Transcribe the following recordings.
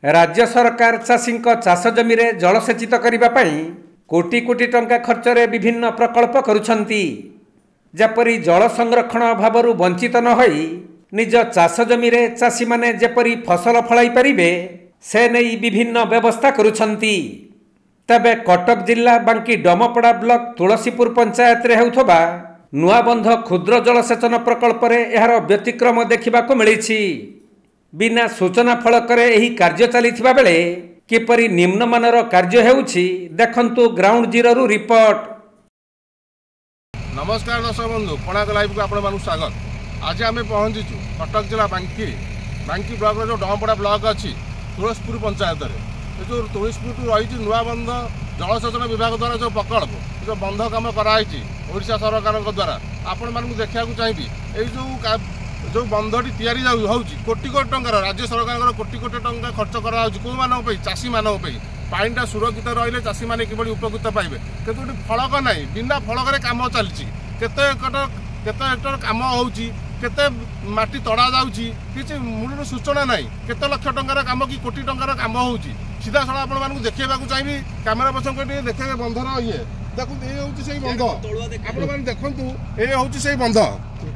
राज्य सरकार चाषी चाष जमी जलसेचित करने कोटी कोटी टंका खर्च विभिन्न प्रकल्प करुछंती। जपरी जल संरक्षण अभाव वंचित न होई निज चाष जमी चाषी माने जेपरी फसल फलाई परिबे से नहीं विभिन्न व्यवस्था करुछंती। तबे कटक जिला बांकी डमपड़ा ब्लॉक तुलसीपुर पंचायत रे हेउथबा नुआबंध क्षुद्र जलसेचन प्रकल्प रे एहार व्यतिक्रम देखिबाको मिलिछि। बिना सूचना फलक एही कार्य चलिथिबा बेले किपरि निम्नमानर कार्य हेउछि देखंतु ग्राउंड जीरो रु रिपोर्ट। नमस्कार दर्शक बंधु, कोणाक लाइव को आपण मानु स्वागत। आज आम पहुंचीचु कटक जिला बांकी ब्लॉक जो डमपड़ा ब्लॉक अच्छी तुलसीपुर पंचायत जो तुलसीपुर रही नुआबंध जलसेचन विभाग द्वारा जो प्रकल्प जो बंध कम कराई ओडिशा सरकार द्वारा आपण मानू देखा चाहिए ये जो बंधटी तैयारी होची कोटी कोटी टंकार राज्य सरकार कोटी कोटी टंका खर्च करा कौ मान चाषी मानों पानीटा सुरक्षित रही चाषी मैंने कि उपकृत पाइबे कितु फलक ना बिना फलक कम चलती केते हेक्टर कम होची केते माटी तड़ा जाउची किछि मूल सूचना नहीं केते लक्ष टंकार काम कि कोटी टंकार काम होची सीधा सड़ा आपण मानू देखैबाकू चाहिए कैमेरा पछन को देखे बंधर ये देखु ये होची सही बंध आपण माने देखंतु ये होची सही बंध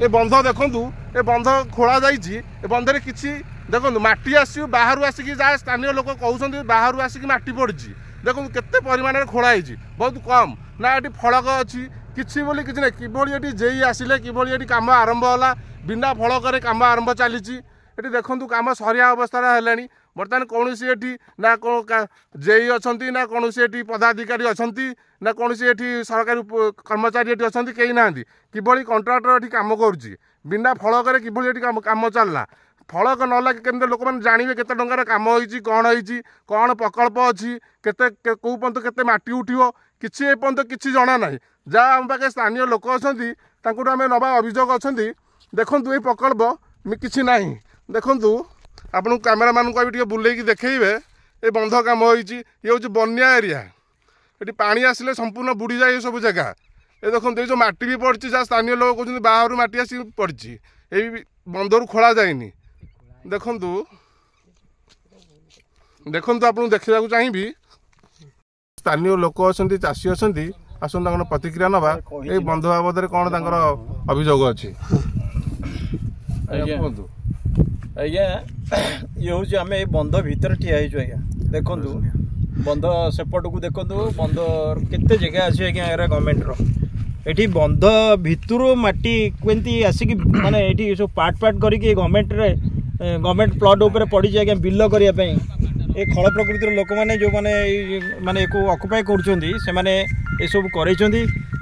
ए बंध देखंतु ए बंध खोला जाइछि ए बंधरे किछि देखंतु माटी आसी बाहरु आसिकी जा स्थानीय लोक कहउछन्ती बाहरु आसिकी माटी पड़छि देखंतु केते परिमाण रे खोला आइछि बहुत कम ना एटी फलक अछि किछि बोली किछि नै किबोली एटी जेई आसिले किबोली एटी काम आरंभ होला बिना फलक रे काम आरंभ चलीछि एटी देखंतु काम सरिया अवस्था रे हेलानी बर्तमान कौन सी एटी ना जेई अच्छी ना कौन सी एटी पदाधिकारी अच्छी ना कौन सी एटी सरकारी कर्मचारी एटी अच्छी कहीं ना किभली कंट्राक्टर एटी काम करुच्ची बिना फलक किभली एटी काम चलना फलक ना केमती लोक मैंने जानवे केते टंकार काम होइची कौन प्रकल्प अच्छी केते कौ पर्यंत केते माटी उठिबो किछि ए पर्यंत किछि जणा नाही जहाँ आम पाखे स्थानीय लोक अच्छी आम नवा अभियोग अच्छी देखंतु ए प्रकल्प किछि नाही देखंतु आपन कैमेरा मान को भी बुलेकी देखइबे ए बंध काम होइची ये हूँ बन्या एरिया ये पानी आसिले संपूर्ण बुड़ी जाए सब जगह ये देखो जो माटी भी पड़ी जहाँ स्थानीय लोग कहते बाहर माटी आसी पड़ी ये बंधर खोला जाएनि देखंतु देखंतु आपन देखा चाहिए स्थानीय लोक अच्छा चाषी अच्छा आसन प्रतिक्रिया नवा ये बंध बाबद कौन अभियोग अच्छी आज्ञा ये हूँ आम बंध भितर ठिया आज्ञा देखु बंध सेपट को देखु बंध केते जगह अच्छे आज्ञा यार गवर्नमेंट ये बंध भितर माटी केमती आसिक माने ये सब पार्ट करके गवर्नमेंट प्लॉट उपर पड़ी आज्ञा बिल करने ये खल प्रकृतिर लोक मैंने जो माने अकुपाई कर सब कर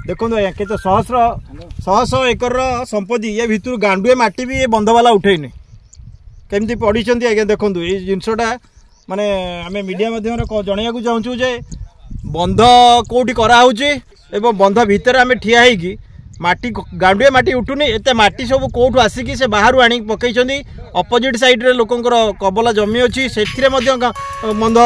देखो केते शह एकर संपत्ति ये भितर गांडुए माटी भी ये बंध वाला उठेनी केमती पढ़ी आज्ञा देखूँ ये जिनसटा माने आम मीडिया माध्यम जनवाक चाहूँ जे बंध कौटी कराऊँचे एवं बंध भितर आम ठिया होगी माटी गांडुए माटी उठुनी एत माटी सब कौटू आसिकी से बाहर आनी पकई अपोजिट साइड रे लोकंकर कबला जमी अच्छी से बंध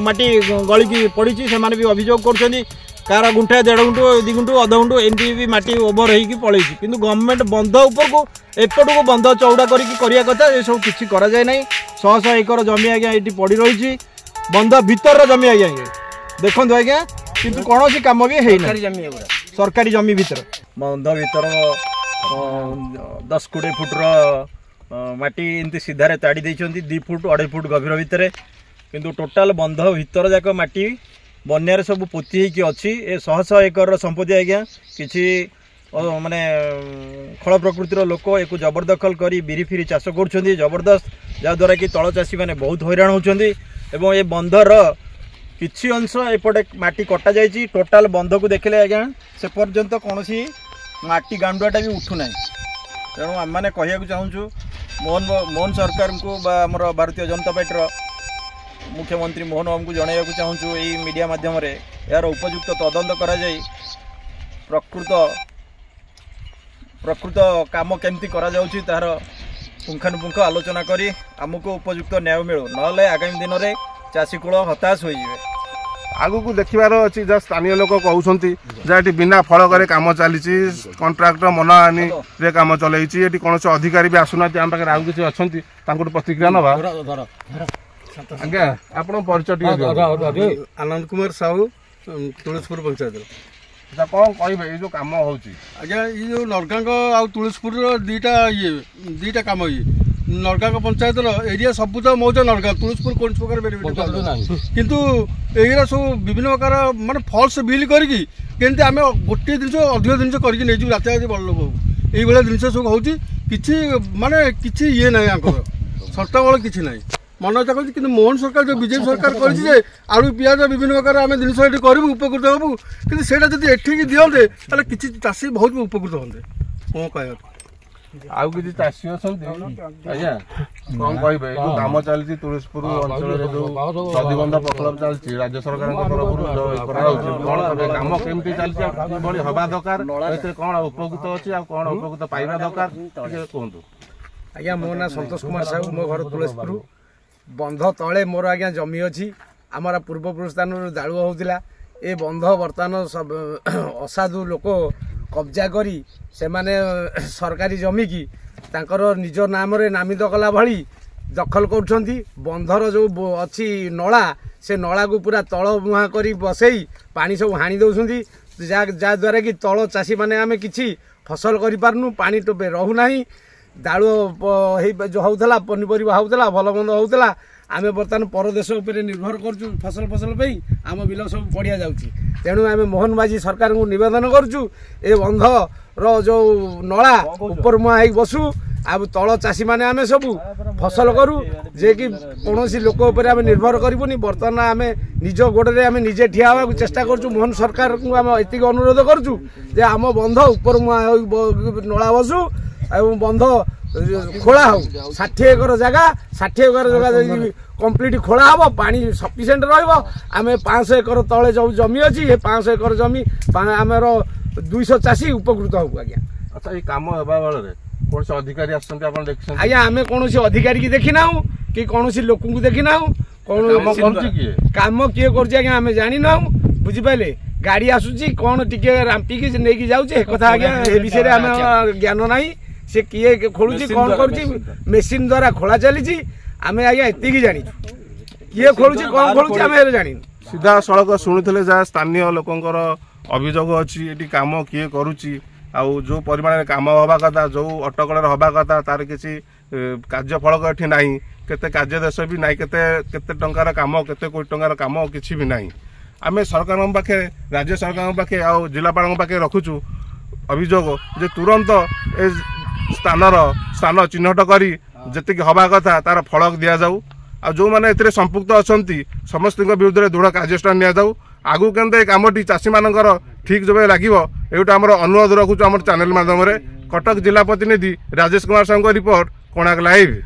माटी गलिकी पड़ी से भी अभियोग कर कार गुंठा 1.5 गुंठु 2 गुंठु अध गुंठु एमती भी माटी ओभर होगी पलैसी किंतु गवर्नमेंट बंध ऊपर को एपट को बंध चौड़ा करिया कथा ये सब किसी करा जाए नहीं शह एकर जमी आज्ञा ये पड़ी रही बंध भितर जमी आज्ञा देखो आज्ञा किंतु कौन सी काम भी है सरकारी जमी भितर बंध भितर 10-20 फुटर माटी एमती सीधारे ताड़ी देइछन्ती 2 फुट 2.5 फुट गभीर भितर किंतु टोटाल बंध भितर जाक माटी बन्यार सब पोती होगी अच्छी ए शह एकर संपत्ति आज्ञा किसी माने खल प्रकृतिर लोक एक जबरदखल करी बिरी फिरी चाष कर जबरदस्त जहाँद्वारा कि तल चाषी मैंने बहुत हैरान होती एवं ये बंधर किसी अंश एपटे माटी कटा जाइए टोटाल बंध को देखले आज्ञा से पर्यंत कौन सी माटी गांडुआटा भी उठूना तेणु आम मैंने कहूँ चाहूँ मोहन सरकार को आमर भारतीय जनता पार्टी मुख्यमंत्री मोहन बाबू को जनवाक चाहूँ यही मीडिया माध्यम यार उपयुक्त तदंत करा जाई प्रकृत काम केमती करा जाउछि तार पुंखानुपुंख आलोचना करी आमको उपयुक्त न्याय मिलू ना आगामी दिन में चाषी कूल हताश हो। आगु देखिबार अछि जा स्थानीय लोक कहउछंती जा एटी बिना फलकरे काम चलीछि कॉन्ट्रैक्टर मनानी रे काम चलैछि एटी कोनोस अधिकारी भी आसुना हम पाखे आगु किछि अछंती तांकुट प्रतिक्रिया नबा आज्ञा आपण परिचय टिके आनंद कुमार साहू तुलसीपुर पंचायत ता कोन कहबे ए जो काम होउछि आज्ञा ये जो नरगांग आ तुलसीपुर दीटा काम ये नरगांग पंचायत एरिया सब तो मौज नरगांग तुलसीपुर कौन प्रकार बेनिफिट किंतु एरा सब विभिन्न प्रकार माने फॉल्स बिल करके केनते आमे गोटे दिन अधिक दिन करके नै छु राता बड़ लोक एई बेला दिन सब होउछि किछि माने किछि ये नै आंकर सत्ता बळ किछि नै मन चाह कि मोहन सरकार जो बीजेपी सरकार कर आलू पिज विभिन्न प्रकार आम जिन करूँ उपकृत हबू कि एठिक दिखते ताले किसी चाषी बहुत उपकृत होते कौन कह आउ किसी चाषी अच्छा कौन कहे जो काम चलती तुलसीपुर अंचल जो नदीबंध प्रकल्प चलती राज्य सरकार काम केमती चलती हवा दरकार कौन उपकृत अच्छी कौन उपकृत पाइबा दरकार कहतु आज्ञा मो ना संतोष कुमार साहू मो घर तुलसीपुर बंध तले मोर आज्ञा जमी अच्छी आमर पूर्वपुरुष स्थान दालुआ होता ए बंध बर्तमान सब असाधु लोक कब्जा करी से माने सरकारी जमी की तांकर निज नाम रे नामित कला भली दखल कर बंधर जो अच्छी नला से नला को पूरा तल मुहा करी बसई पानी सब हाणी दौरान जद्वारा कि तल चाषी मैंने आम कि फसल करूँ पानी टोपे रहूना दालुआ जो होता पनीपरिया होता भल मंद होता आम बर्तमान परदेश उपर निर्भर करुँ फसल पे आम बिल सब बढ़िया जाऊँगी तेणु आम मोहन माझी सरकार को नवेदन करुँ ए बंध रो नला उपर मुहा बसु आ तल चाषी मैंने आम सब फसल करूँ जे कि कौन लोक आम निर्भर करूनी बर्तमान आम निज गोड़े आम निजे ठिया होगा चेष्टा करूँ मोहन सरकार को आम एति अनुरोध करुँ जे आम बंध उपर मुहा नला बसु बंध खोला हो 60 एकर जगह 60 एकर जगह कंप्लीट खोला हम पानी सफिसीयंट रम 500 एकर तले जो जमी अच्छी 500 एकर जमी आमर 200 चाषी उपकृत हूँ आज्ञा अच्छा ये काम होगा बेले कौन से अधिकारी आज्ञा आम कौन अधिकारी की देखना कि कौन लोक देखना कम किए कर जाना बुझिपारे गाड़ी आसूची कौन टिके रांपिकी नहीं जाऊे कथा आज्ञा ए विषय आम ज्ञान ना से किए खोलुची कौन कर मेसीन द्वारा खोला चली आम आज्ञा एति जानी किए खोलुची कौन खोलुची आम जानी सीधा सड़क शुणुले जहाँ स्थानीय लोकंर अभियोग अच्छी ये कम किए करुच्ची आउ जो परिमाण काम हवा कथा जो अटकल हवा कथा तार किसी कार्यफलक एठी ना केते कार्यदेश भी ना केते टंकार काम केते कोटी टंकार काम किसी भी ना आम सरकार पाखे राज्य सरकार पाखे आउ जिलापाल पाखे रखुचु अभियोग जे तुरंत ए स्थान चिन्हट करी जी हवा कथा तार फलक दि जाऊ आ जो मैंने ए संपुक्त अच्छा समस्त विरुद्ध में दृढ़ कार्यानुष्ठान नि जाऊ आगु के कमटी चाषी मानकर ठीक जो लगे ये आम अनुरोध रखुचु आम चैनल माध्यम कटक जिला प्रतिनिधि राजेश कुमार साहू रिपोर्ट कोणार्क लाइव।